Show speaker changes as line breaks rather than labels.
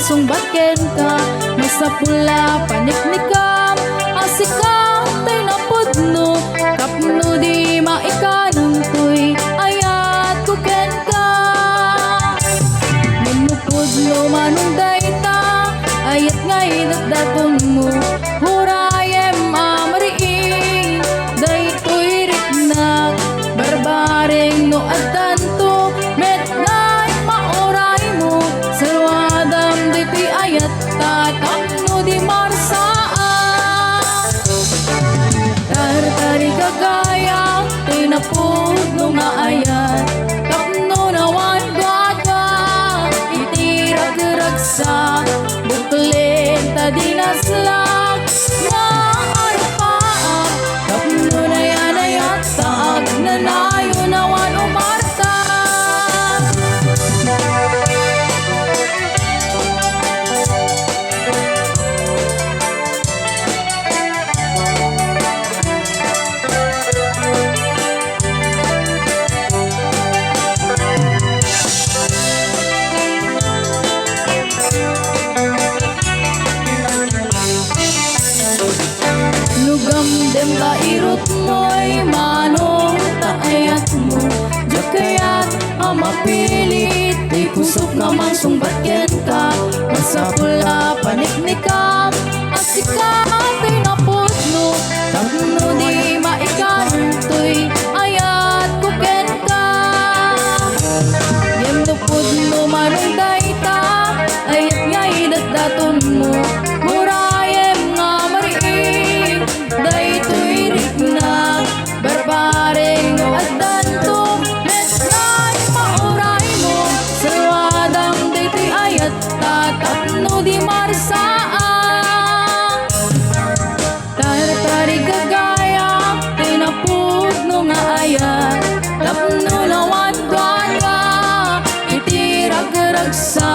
sungbatken ka, masapula paniknikam, asikam tay napudno, kapno di maikanang tuy, ayat kuken ka. Manupudno manunday ta, ayat ngay datdaton mo, hurayem amariing, day tuy riknag, barbaring no adtanto, metnay maoray mo, salwadam di tuy ayat tatam no di marsaan. Tartari kagaya, tinapudno nga ayat, kapno nawan gwaga, itirag-ragsa, buklin ta dinaslag, nga arpaak, kapno na yan ayat, taag na nayo nawan umarta. Lugam dem ta irot mo'y manong taayat mo, jakayat amapilit, di kusok naman sungbatken ka, masapula paniknikam, asikam pinapudno, tapno di maikantoy, ayat kuken ka. Yem nupudno marunday ta, ayat ngay datdaton mo, murayem nga mariing, day tuy riknag, barbaring no addanto, metnay mauray mo, salwadam day tuy ayat tatapno di marsaan. Tartari kagaya, tinapudno nga ayat, tapno lawan dwala, itirag-ragsa,